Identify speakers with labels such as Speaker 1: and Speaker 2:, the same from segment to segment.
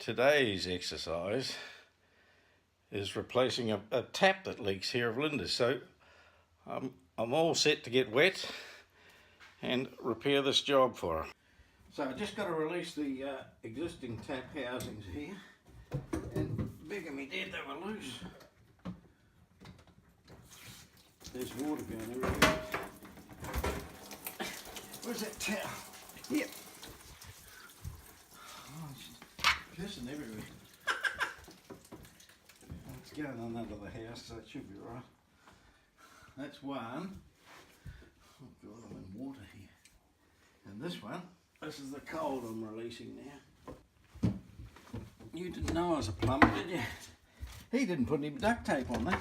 Speaker 1: Today's exercise is replacing a tap that leaks here of Linda's. So I'm all set to get wet and repair this job for her. So I just got to release the existing tap housings here, and bigger me dead they were loose. There's water going everywhere. Where's that towel? Yep. Oh, it's pissing everywhere. It's going on under the house, so it should be right. That's one. Oh God, I'm in water here. And this one, this is the cold I'm releasing now. You didn't know I was a plumber, did you? He didn't put any duct tape on that.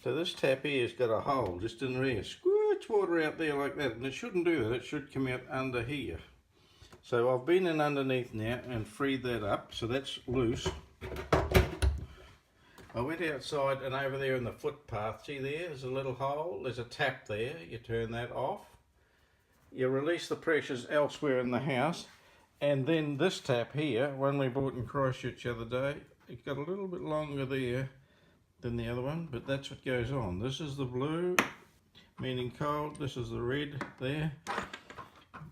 Speaker 1: So this tap here's got a hole just in there. Squirt water out there like that, and it shouldn't do that. It should come out under here. So I've been in underneath now and freed that up, so that's loose. I went outside and over there in the footpath, see there's a little hole, there's a tap there, you turn that off. You release the pressures elsewhere in the house, and then this tap here, one we bought in Christchurch the other day, it's got a little bit longer there than the other one, but that's what goes on. This is the blue, meaning cold, this is the red there.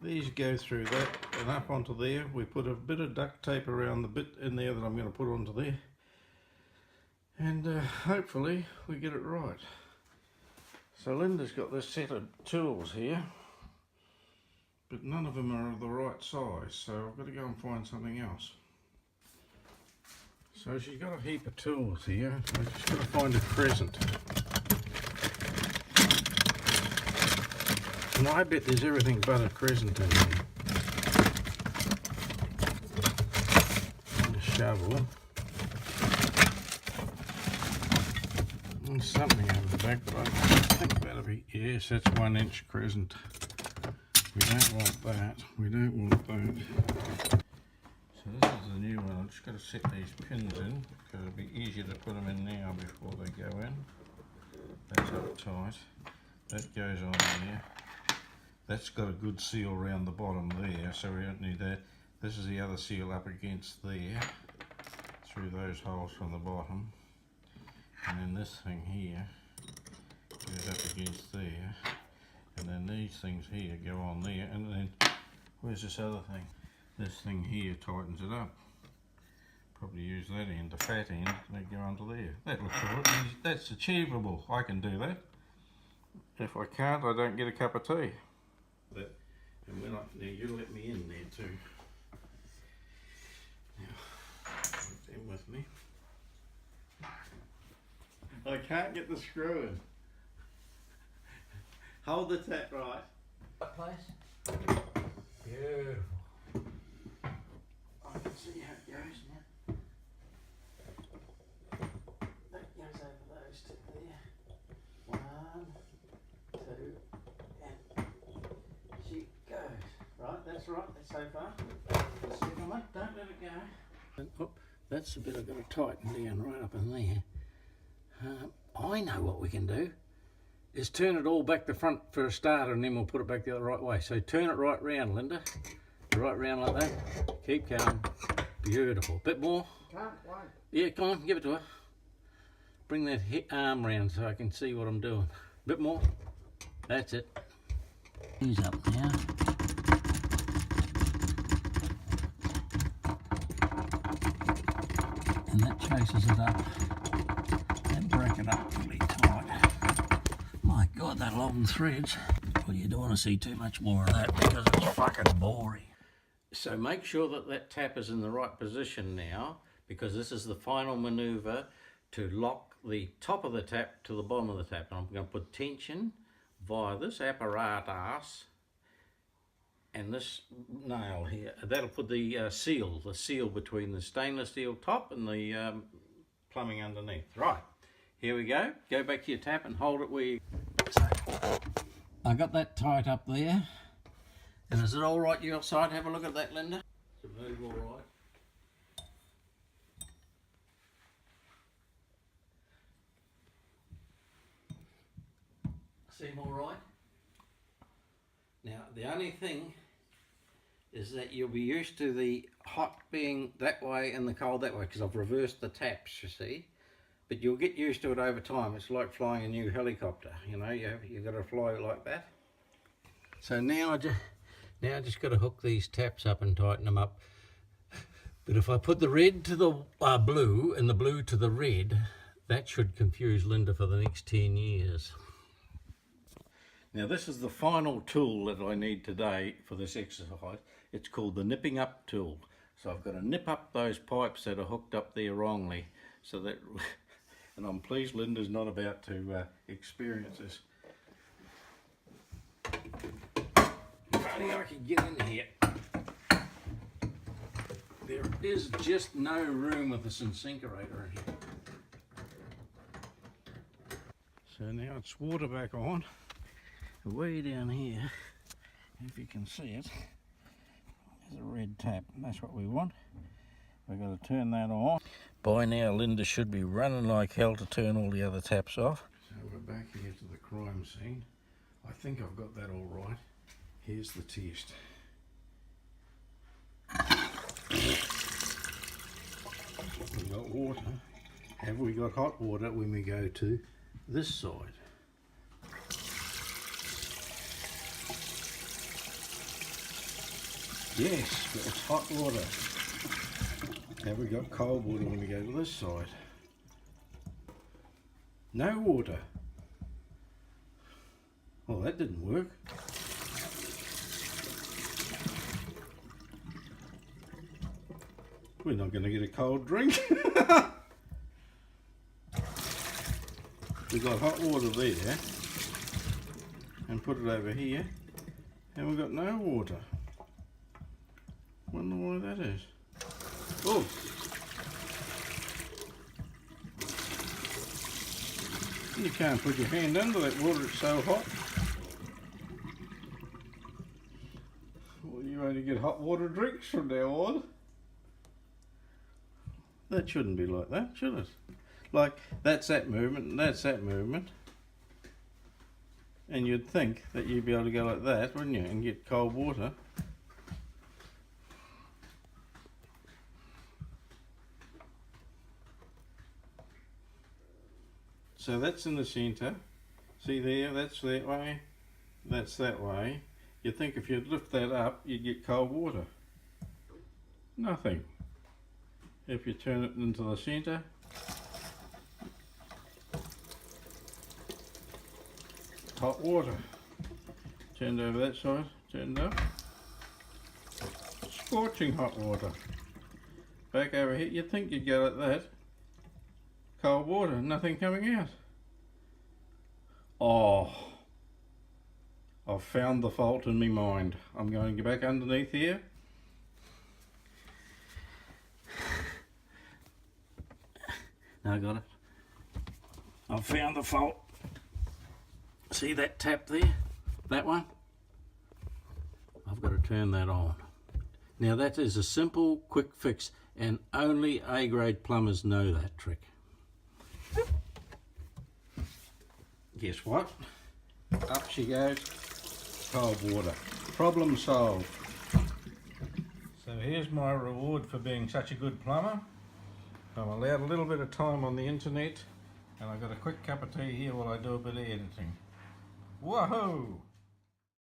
Speaker 1: These go through that and up onto there. We put a bit of duct tape around the bit in there that I'm going to put onto there. And hopefully we get it right. So Linda's got this set of tools here, but none of them are of the right size, so I've got to go and find something else. So she's got a heap of tools here. I've just got to find a crescent. And I bet there's everything but a crescent in here. And a shovel. And something over the back, but I think that'll be, yes, that's 1 inch crescent. We don't want that. We don't want that. So this is the new one. I've just got to set these pins in because it'll be easier to put them in now before they go in. That's up tight. That goes on there. That's got a good seal around the bottom there, so we don't need that. This is the other seal up against there, through those holes from the bottom. And then this thing here goes up against there. And then these things here go on there. And then, where's this other thing? This thing here tightens it up. Probably use that end, the fat end, and they go onto there. That looks all right. That's achievable. I can do that. If I can't, I don't get a cup of tea. And when now you let me in there too. Now, put them with me. I can't get the screw in. Hold the tap right.
Speaker 2: That place? Beautiful.
Speaker 1: I can see how it goes now. That goes over those two there. 1, 2, and she goes. Right, that's right, that's so far. The second one, don't let it go. And, oh, that's the bit I've got to tighten down right up in there. I know what we can do. Is turn it all back the front for a starter, and then we'll put it back the other right way. So turn it right round, Linda. Right round like that. Keep going. Beautiful. Bit more.
Speaker 2: Can't wait.
Speaker 1: Yeah, come on, give it to her. Bring that arm round so I can see what I'm doing. Bit more. That's it. He's up now. And that chases it up. And break it up really tight. My God, that long threads. Well, you don't want to see too much more of that because it's fucking boring. So make sure that that tap is in the right position now, because this is the final maneuver to lock the top of the tap to the bottom of the tap. And I'm going to put tension via this apparatus and this nail here. That'll put the seal between the stainless steel top and the plumbing underneath. Right. Here we go. Go back to your tap and hold it where you... So, I got that tight up there. And is it all right your side? Have a look at that, Linda. Does it move all right? Seem all right? Now, the only thing is that you'll be used to the hot being that way and the cold that way, because I've reversed the taps, you see. But you'll get used to it over time. It's like flying a new helicopter, you know, you've got to fly it like that. So now I just got to hook these taps up and tighten them up. But if I put the red to the blue and the blue to the red, that should confuse Linda for the next 10 years. Now this is the final tool that I need today for this exercise. It's called the nipping up tool. So I've got to nip up those pipes that are hooked up there wrongly, so that, and I'm pleased Linda's not about to experience this. If only I could get in here. There is just no room with this incinerator in here. So now it's water back on. Way down here, if you can see it, there's a red tap, and that's what we want. We've got to turn that on. By now Linda should be running like hell to turn all the other taps off. So we're back here to the crime scene. I think I've got that all right. Here's the test. We've got water. Have we got hot water when we go to this side? Yes, but it's hot water. Have we got cold water when we go to this side? No water. Well, that didn't work. We're not going to get a cold drink. We've got hot water there, and put it over here, and we've got no water. Wonder why that is. Oh! You can't put your hand under that water, it's so hot. Well, you only get hot water drinks from now on. That shouldn't be like that, should it? Like, that's that movement and that's that movement. And you'd think that you'd be able to go like that, wouldn't you? And get cold water. So that's in the centre. See there, that's that way, that's that way. You'd think if you'd lift that up, you'd get cold water. Nothing. If you turn it into the centre, hot water. Turned over that side, turned up. Scorching hot water. Back over here, you'd think you'd go like that. Cold water, nothing coming out. Oh, I've found the fault in my mind. I'm going to go back underneath here. Now I got it. I've found the fault. See that tap there? That one? I've got to turn that on. Now that is a simple, quick fix, and only A-grade plumbers know that trick. Guess what? Up she goes, cold water. Problem solved. So here's my reward for being such a good plumber. I'm allowed a little bit of time on the internet, and I've got a quick cup of tea here while I do a bit of editing. Whoa!